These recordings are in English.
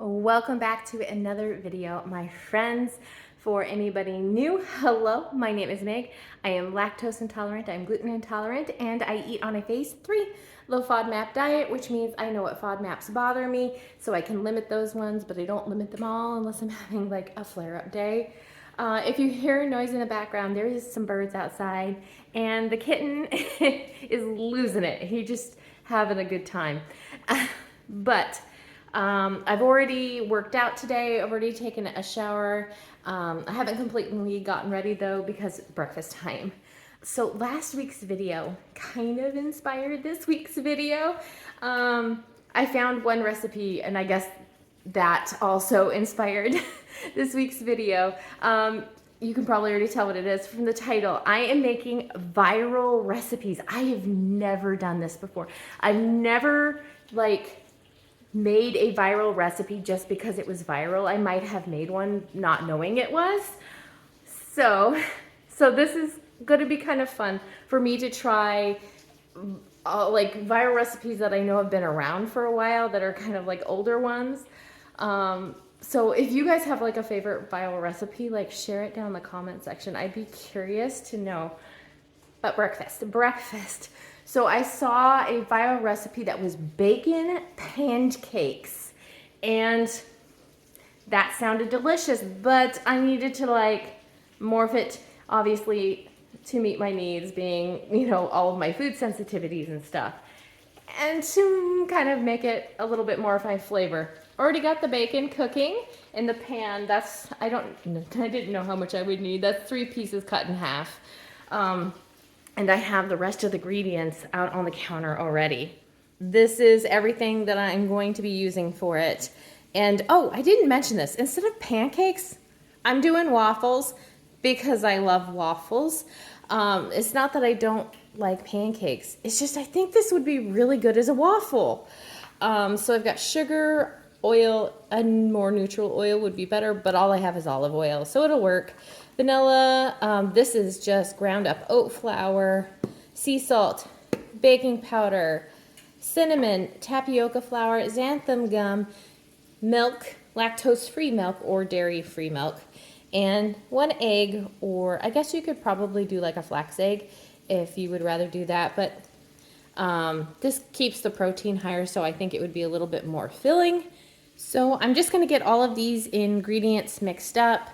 Welcome back to another video, my friends. For anybody new, hello, my name is Meg. I am lactose intolerant, I'm gluten intolerant, and I eat on a phase 3 low FODMAP diet, which means I know what FODMAPs bother me, so I can limit those ones, but I don't limit them all unless I'm having like a flare-up day. If you hear noise in the background, there is some birds outside, and the kitten is losing it. He's just having a good time. But I've already worked out today. I've already taken a shower. I haven't completely gotten ready though because it's breakfast time. So last week's video kind of inspired this week's video. I found one recipe and I guess that also inspired this week's video. You can probably already tell what it is from the title. I am making viral recipes. I have never done this before. I've never made a viral recipe just because it was viral. I might have made one not knowing it was. So this is going to be kind of fun for me to try viral recipes that I know have been around for a while that are kind of like older ones. So if you guys have like a favorite viral recipe, share it down in the comment section. I'd be curious to know. But breakfast. So I saw a viral recipe that was bacon pancakes, and that sounded delicious, but I needed to morph it, obviously, to meet my needs, being, all of my food sensitivities and stuff, and to kind of make it a little bit more of my flavor. Already got the bacon cooking in the pan. I didn't know how much I would need. That's 3 pieces cut in half. And I have the rest of the ingredients out on the counter already. This is everything that I'm going to be using for it. And oh, I didn't mention this. Instead of pancakes, I'm doing waffles because I love waffles. It's not that I don't like pancakes. It's just I think this would be really good as a waffle. So I've got sugar, oil, and more neutral oil would be better, but all I have is olive oil, so it'll work. Vanilla, this is just ground up oat flour, sea salt, baking powder, cinnamon, tapioca flour, xanthan gum, milk, lactose-free milk or dairy-free milk, and 1 egg, or I guess you could probably do like a flax egg if you would rather do that, but this keeps the protein higher, so I think it would be a little bit more filling. So I'm just going to get all of these ingredients mixed up.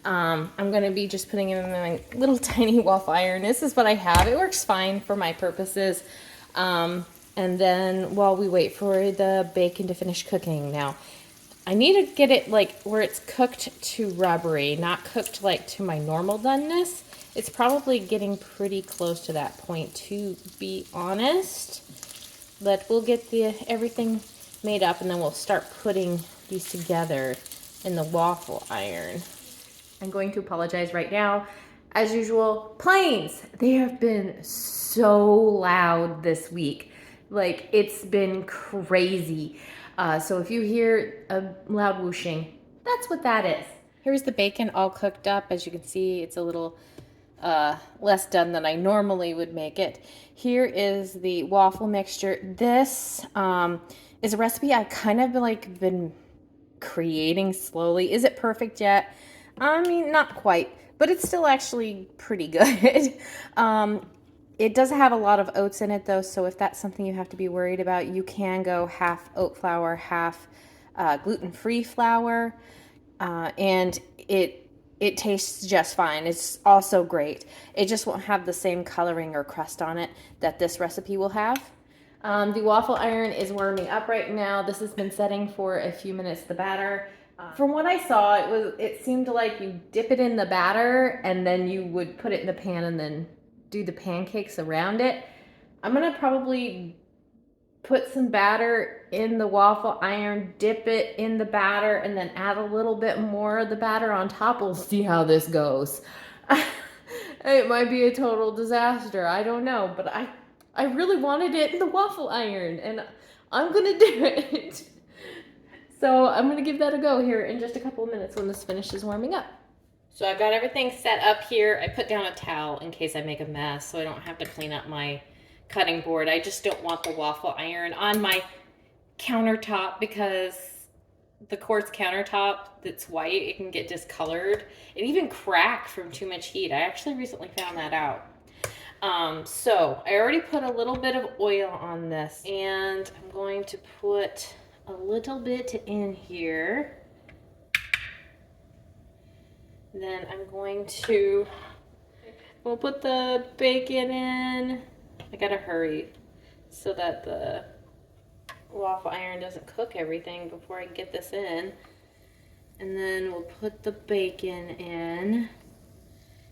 I'm going to be just putting it in my little tiny waffle iron. This is what I have. It works fine for my purposes. And then while we wait for the bacon to finish cooking, now I need to get it where it's cooked to rubbery, not cooked to my normal doneness. It's probably getting pretty close to that point, to be honest. But we'll get everything made up and then we'll start putting these together in the waffle iron. I'm going to apologize right now. As usual, planes. They have been so loud this week. It's been crazy. So if you hear a loud whooshing, that's what that is. Here's the bacon all cooked up. As you can see, it's a little less done than I normally would make it. Here is the waffle mixture. This is a recipe I kind of been creating slowly. Is it perfect yet? I mean, not quite, but it's still actually pretty good. It does have a lot of oats in it though, so if that's something you have to be worried about, you can go half oat flour, half gluten-free flour, and it tastes just fine. It's also great. It just won't have the same coloring or crust on it that this recipe will have. The waffle iron is warming up right now. This has been setting for a few minutes, the batter. From what I saw, it seemed like you dip it in the batter and then you would put it in the pan and then do the pancakes around it. I'm gonna probably put some batter in the waffle iron, dip it in the batter, and then add a little bit more of the batter on top. We'll see how this goes. It might be a total disaster. I don't know, but I really wanted it in the waffle iron and I'm gonna do it. So I'm gonna give that a go here in just a couple of minutes when this finishes warming up. So I've got everything set up here. I put down a towel in case I make a mess so I don't have to clean up my cutting board. I just don't want the waffle iron on my countertop because the quartz countertop that's white, it can get discolored and even crack from too much heat. I actually recently found that out. So I already put a little bit of oil on this, and I'm going to put a little bit in here. Then I'm going to, we'll put the bacon in. I gotta hurry so that the waffle iron doesn't cook everything before I get this in. And then we'll put the bacon in.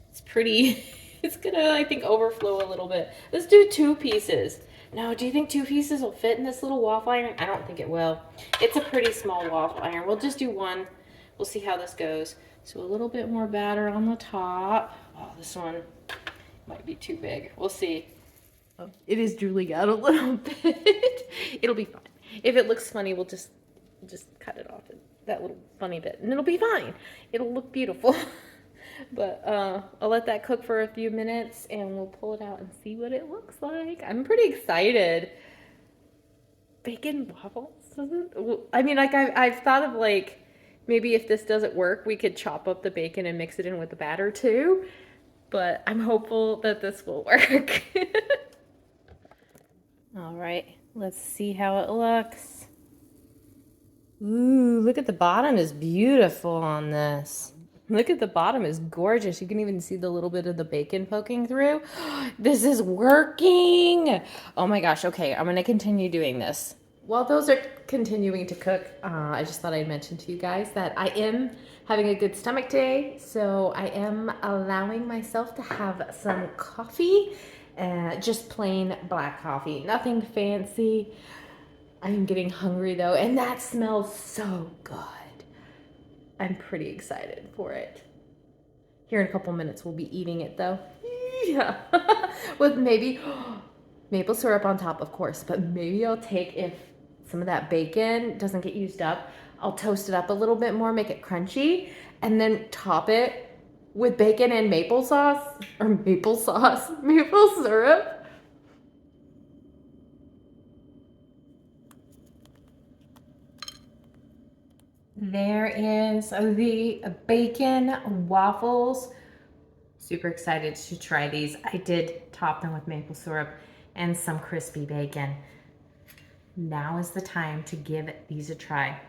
It's pretty, it's gonna, I think, overflow a little bit. Let's do 2 pieces. Now, do you think 2 pieces will fit in this little waffle iron? I don't think it will. It's a pretty small waffle iron. We'll just do 1. We'll see how this goes. So a little bit more batter on the top. Oh, this one might be too big. We'll see. Oh, it is drooling out a little bit. It'll be fine. If it looks funny, we'll just cut it off, that little funny bit, and it'll be fine. It'll look beautiful. But I'll let that cook for a few minutes, and we'll pull it out and see what it looks like. I'm pretty excited. Bacon waffles? I mean, like, I've thought of, like, maybe if this doesn't work, we could chop up the bacon and mix it in with the batter too. But I'm hopeful that this will work. All right, let's see how it looks. Ooh, look at the bottom is beautiful on this. Look at the bottom is gorgeous. You can even see the little bit of the bacon poking through. This is working. Oh my gosh, okay, I'm gonna continue doing this. While those are continuing to cook, I just thought I'd mention to you guys that I am having a good stomach day, so I am allowing myself to have some coffee, just plain black coffee, nothing fancy. I am getting hungry though, and that smells so good. I'm pretty excited for it. Here in a couple minutes, we'll be eating it though. Yeah, with maybe maple syrup on top, of course, but maybe I'll take, if some of that bacon doesn't get used up, I'll toast it up a little bit more, make it crunchy, and then top it with bacon and maple sauce, or maple syrup. There is the bacon waffles. Super excited to try these. I did top them with maple syrup and some crispy bacon. Now is the time to give these a try.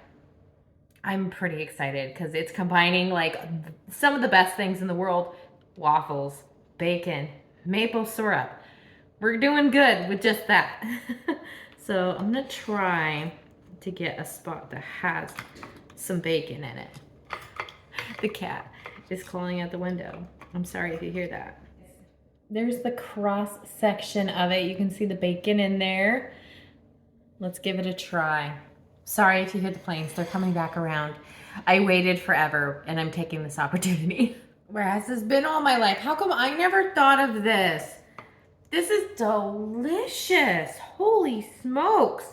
I'm pretty excited because it's combining like some of the best things in the world. Waffles, bacon, maple syrup. We're doing good with just that. So I'm gonna try to get a spot that has some bacon in it. The cat is calling out the window. I'm sorry if you hear that. There's the cross section of it. You can see the bacon in there. Let's give it a try. Sorry if you hear the planes, they're coming back around. I waited forever and I'm taking this opportunity. Whereas it's been all my life. How come I never thought of this? This is delicious. Holy smokes.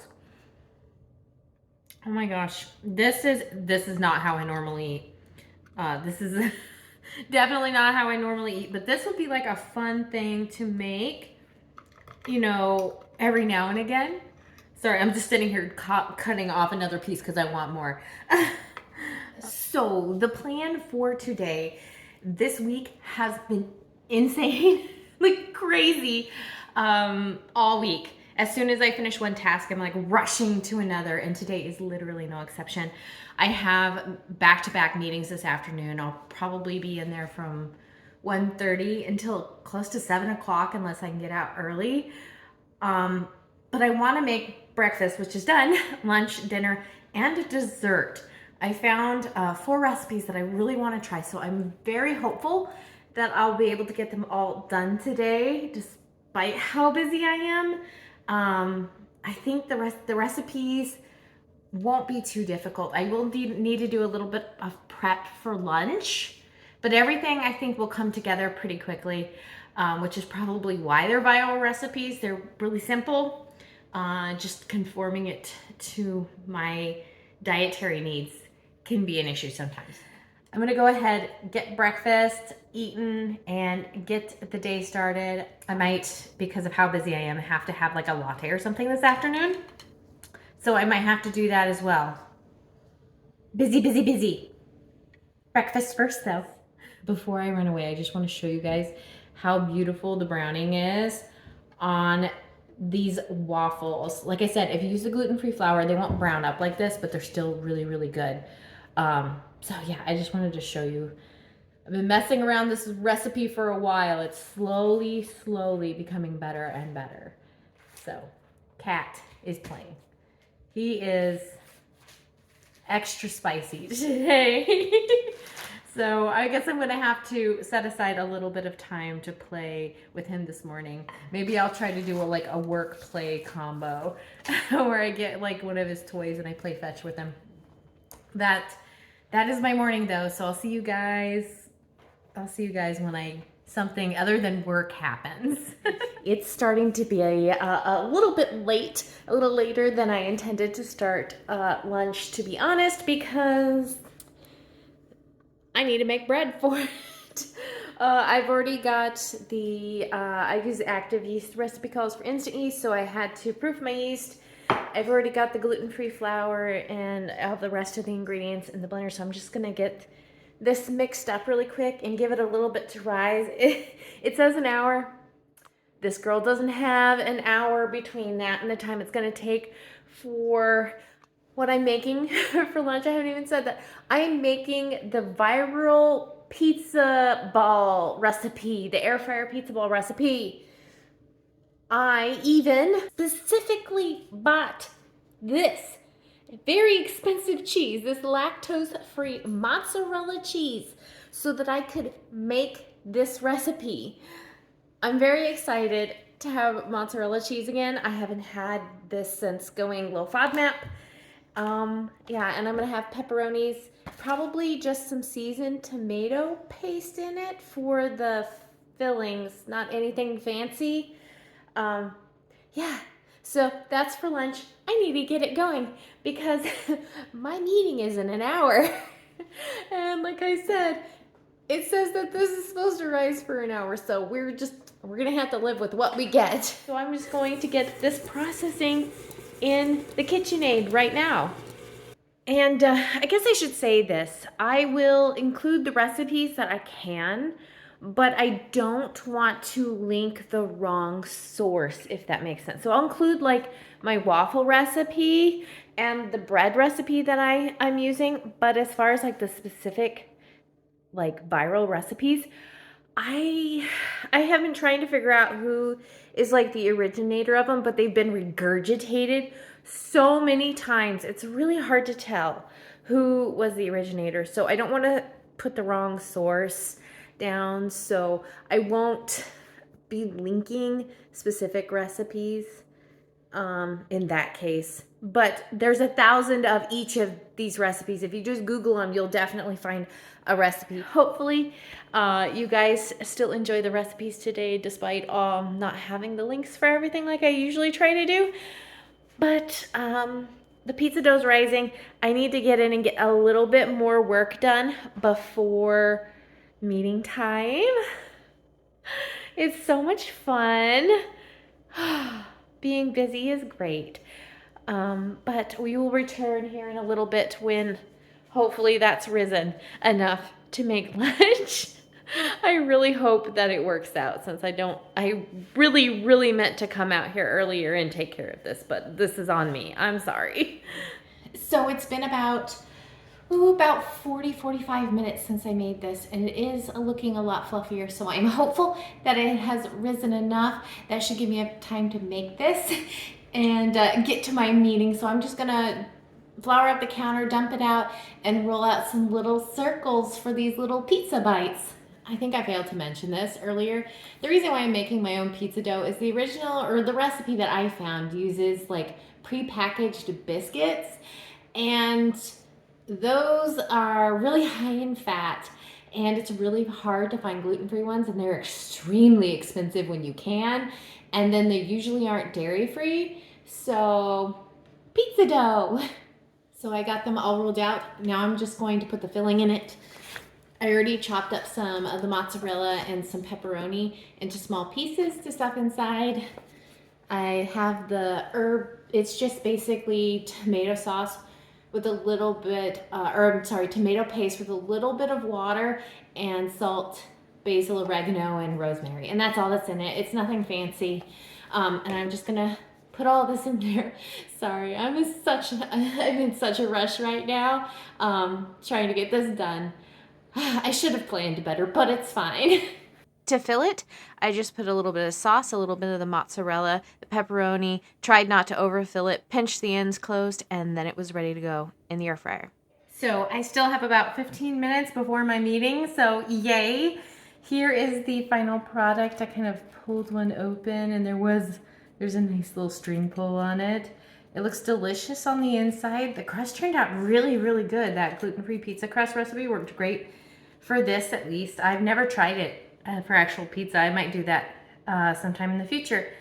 Oh my gosh. This is not how I normally eat. This is definitely not how I normally eat, but this would be like a fun thing to make, you know, every now and again. Sorry, I'm just sitting here cutting off another piece because I want more. So the plan for today, this week has been insane, like crazy, all week. As soon as I finish one task, I'm like rushing to another, and today is literally no exception. I have back-to-back meetings this afternoon. I'll probably be in there from 1:30 until close to 7 o'clock unless I can get out early. But I want to make breakfast, which is done, lunch, dinner, and dessert. I found 4 recipes that I really want to try, so I'm very hopeful that I'll be able to get them all done today, despite how busy I am. I think the recipes won't be too difficult. I will need to do a little bit of prep for lunch, but everything I think will come together pretty quickly, which is probably why they're viral recipes. They're really simple. Just conforming it to my dietary needs can be an issue sometimes. I'm gonna go ahead, get breakfast eaten, and get the day started. I might, because of how busy I am, have to have like a latte or something this afternoon. So I might have to do that as well. Busy, busy, busy. Breakfast first though. Before I run away, I just want to show you guys how beautiful the browning is on these waffles. Like I said, if you use the gluten-free flour, they won't brown up like this, but they're still really, really good. So yeah, I just wanted to show you. I've been messing around this recipe for a while. It's slowly, slowly becoming better and better. So, Cat is playing. He is extra spicy today. So I guess I'm gonna have to set aside a little bit of time to play with him this morning. Maybe I'll try to do a work play combo where I get like one of his toys and I play fetch with him. That is my morning though. So I'll see you guys when something other than work happens. It's starting to be a little bit late, a little later than I intended to start lunch, to be honest, because I need to make bread for it. I've already got I use active yeast recipe calls for instant yeast, so I had to proof my yeast. I've already got the gluten-free flour and all the rest of the ingredients in the blender, so I'm just gonna get this mixed up really quick and give it a little bit to rise. It says an hour. This girl doesn't have an hour between that and the time it's gonna take for what I'm making for lunch. I haven't even said that. I am making the viral pizza ball recipe, the air fryer pizza ball recipe. I even specifically bought this very expensive cheese, this lactose-free mozzarella cheese, so that I could make this recipe. I'm very excited to have mozzarella cheese again. I haven't had this since going low FODMAP. Yeah, and I'm gonna have pepperonis, probably just some seasoned tomato paste in it for the fillings, not anything fancy. Yeah, so that's for lunch. I need to get it going because my meeting is in an hour. And like I said, it says that this is supposed to rise for an hour, so we're gonna have to live with what we get. So I'm just going to get this processing in the KitchenAid right now. And I guess I should say this. I will include the recipes that I can, but I don't want to link the wrong source, if that makes sense. So I'll include like my waffle recipe and the bread recipe that I'm using, but as far as like the specific like viral recipes, I have been trying to figure out who is like the originator of them, but they've been regurgitated so many times. It's really hard to tell who was the originator. So I don't want to put the wrong source down. So I won't be linking specific recipes in that case. But there's 1,000 of each of these recipes. If you just Google them, you'll definitely find a recipe. Hopefully, you guys still enjoy the recipes today, despite not having the links for everything like I usually try to do. But the pizza dough's rising. I need to get in and get a little bit more work done before meeting time. It's so much fun. Being busy is great. But we will return here in a little bit when hopefully that's risen enough to make lunch. I really hope that it works out, since I really, really meant to come out here earlier and take care of this, but this is on me. I'm sorry. So it's been about 40-45 minutes since I made this, and it is looking a lot fluffier, so I'm hopeful that it has risen enough. That should give me time to make this and get to my meeting. So I'm just gonna flour up the counter, dump it out, and roll out some little circles for these little pizza bites. I think I failed to mention this earlier. The reason why I'm making my own pizza dough is the original, or the recipe that I found, uses like pre-packaged biscuits, and those are really high in fat, and it's really hard to find gluten-free ones, and they're extremely expensive when you can, and then they usually aren't dairy-free. So pizza dough. So I got them all rolled out. Now I'm just going to put the filling in it. I already chopped up some of the mozzarella and some pepperoni into small pieces to stuff inside. I have the herb, it's just basically tomato sauce, with a little bit, or I'm sorry, tomato paste with a little bit of water and salt, basil, oregano, and rosemary. And that's all that's in it. It's nothing fancy. And I'm just gonna put all this in there. Sorry, I'm in such a rush right now, trying to get this done. I should have planned better, but it's fine. To fill it, I just put a little bit of sauce, a little bit of the mozzarella, the pepperoni, tried not to overfill it, pinched the ends closed, and then it was ready to go in the air fryer. So I still have about 15 minutes before my meeting, so yay. Here is the final product. I kind of pulled one open and there's a nice little string pull on it. It looks delicious on the inside. The crust turned out really, really good. That gluten-free pizza crust recipe worked great for this, at least. I've never tried it for actual pizza. I might do that sometime in the future.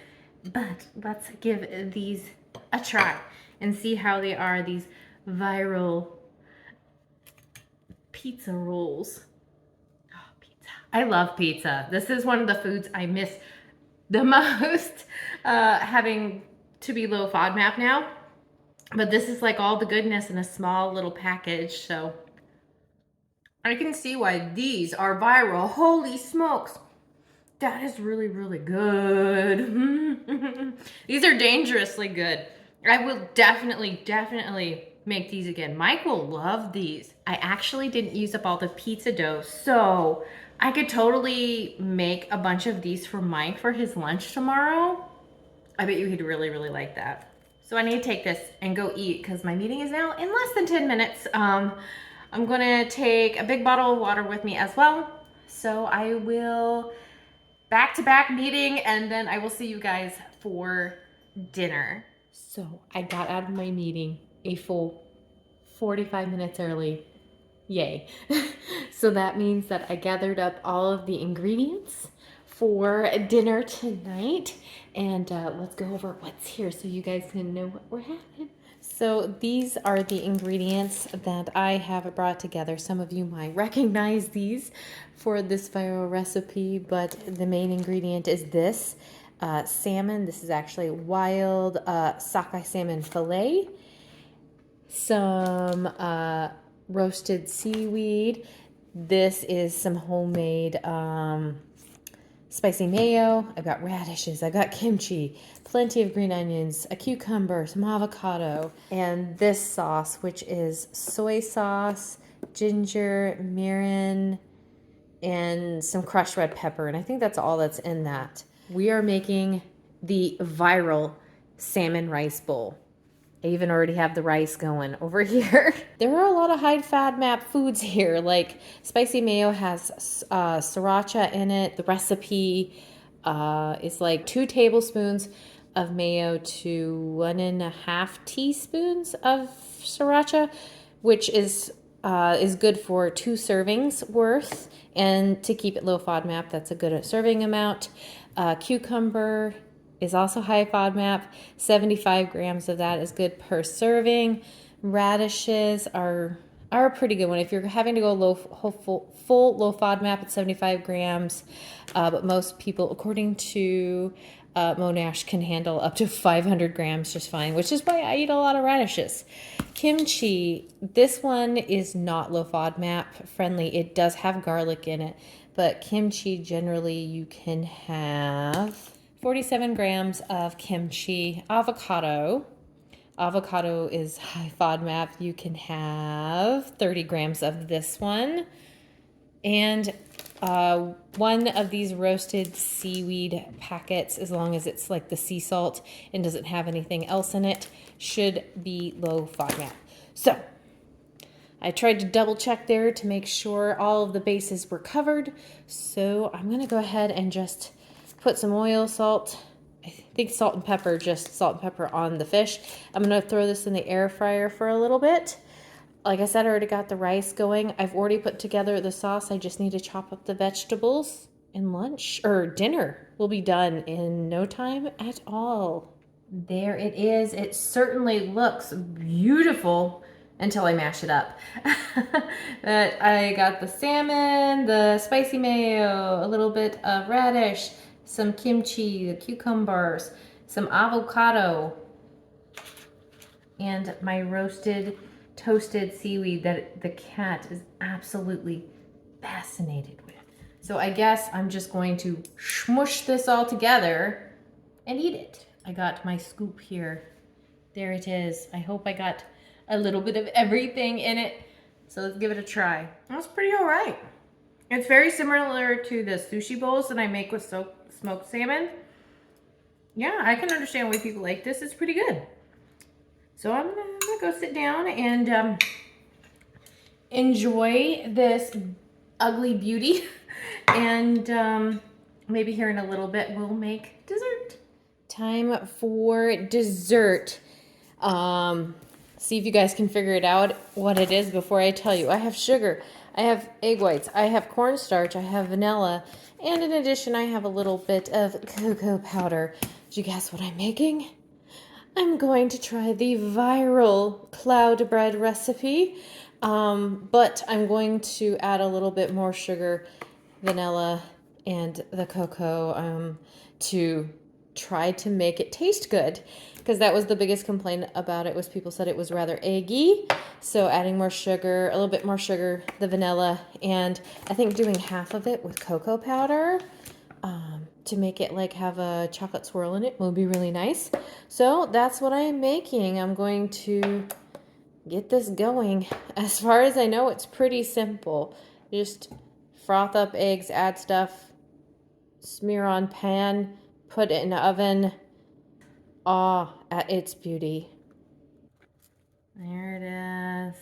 But let's give these a try and see how they are, these viral pizza rolls. Oh, pizza. I love pizza. This is one of the foods I miss the most, having to be low FODMAP now. But this is like all the goodness in a small little package, so I can see why these are viral. Holy smokes. That is really, really good. These are dangerously good. I will definitely make these again. Mike will love these. I actually didn't use up all the pizza dough, so I could totally make a bunch of these for Mike for his lunch tomorrow. I bet you he'd really, really like that. So I need to take this and go eat because my meeting is now in less than 10 minutes. I'm gonna take a big bottle of water with me as well. So I will back-to-back meeting and then I will see you guys for dinner. So I got out of my meeting a full 45 minutes early. Yay. So that means that I gathered up all of the ingredients for dinner tonight and let's go over what's here so you guys can know what we're having. So these are the ingredients that I have brought together. Some of you might recognize these for this viral recipe, but the main ingredient is this salmon. This is actually wild sockeye salmon fillet. Some roasted seaweed. This is some homemade spicy mayo. I've got radishes, I've got kimchi, plenty of green onions, a cucumber, some avocado, and this sauce, which is soy sauce, ginger, mirin, and some crushed red pepper. And I think that's all that's in that. We are making the viral salmon rice bowl. I even already have the rice going over here. There are a lot of high FODMAP foods here, like spicy mayo has sriracha in it. The recipe is like 2 tablespoons of mayo to 1.5 teaspoons of sriracha, which is good for 2 servings worth. And to keep it low FODMAP, that's a good serving amount. Cucumber is also high FODMAP. 75 grams of that is good per serving. Radishes are a pretty good one. If you're having to go full low FODMAP, it's 75 grams. But most people, according to Monash, can handle up to 500 grams just fine, which is why I eat a lot of radishes. Kimchi, this one is not low FODMAP friendly. It does have garlic in it, but kimchi generally you can have 47 grams of kimchi. Avocado is high FODMAP. You can have 30 grams of this one. And one of these roasted seaweed packets, as long as it's like the sea salt and doesn't have anything else in it, should be low FODMAP. So I tried to double check there to make sure all of the bases were covered. So I'm going to go ahead and just put some oil, salt, I think salt and pepper, just salt and pepper on the fish. I'm going to throw this in the air fryer for a little bit. Like I said, I already got the rice going. I've already put together the sauce. I just need to chop up the vegetables, and lunch or dinner will be done in no time at all. There it is. It certainly looks beautiful until I mash it up. But I got the salmon, the spicy mayo, a little bit of radish, some kimchi, the cucumbers, some avocado, and my roasted toasted seaweed that the cat is absolutely fascinated with. So I guess I'm just going to smush this all together and eat it. I got my scoop here. There it is. I hope I got a little bit of everything in it. So let's give it a try. That's pretty all right. It's very similar to the sushi bowls that I make with smoked salmon. Yeah, I can understand why people like this. It's pretty good. So I'm gonna go sit down and enjoy this ugly beauty. And maybe here in a little bit we'll make dessert. Time for dessert. See if you guys can figure it out what it is before I tell you. I have sugar, I have egg whites, I have cornstarch, I have vanilla, and in addition I have a little bit of cocoa powder. Did you guess what I'm making? I'm going to try the viral cloud bread recipe, but I'm going to add a little bit more sugar, vanilla, and the cocoa to try to make it taste good, because that was the biggest complaint about it, was people said it was rather eggy. So adding more sugar, a little bit more sugar, the vanilla, and I think doing half of it with cocoa powder to make it like have a chocolate swirl in it will be really nice. So that's what I am making. I'm going to get this going. As far as I know, it's pretty simple. Just froth up eggs, add stuff, smear on pan, put it in the oven. Awe at its beauty. There it is.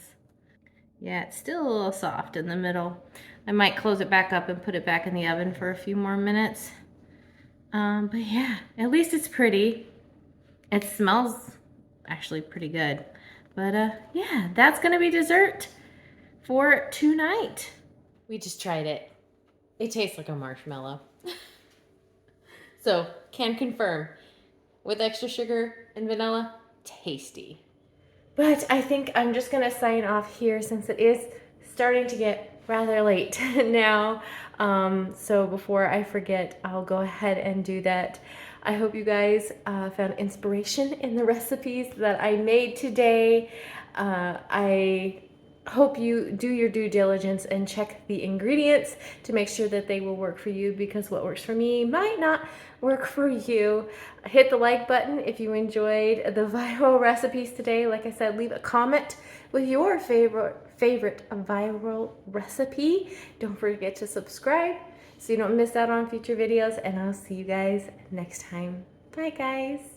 Yeah, it's still a little soft in the middle. I might close it back up and put it back in the oven for a few more minutes. But yeah, at least it's pretty. It smells actually pretty good. But yeah, that's gonna be dessert for tonight. We just tried it. It tastes like a marshmallow. So, can confirm. With extra sugar and vanilla, tasty. But I think I'm just gonna sign off here since it is starting to get rather late now. So before I forget, I'll go ahead and do that. I hope you guys found inspiration in the recipes that I made today. I hope you do your due diligence and check the ingredients to make sure that they will work for you, because what works for me might not work for you. Hit the like button if you enjoyed the viral recipes today. Like I said, leave a comment with your favorite viral recipe. Don't forget to subscribe so you don't miss out on future videos, and I'll see you guys next time. Bye guys.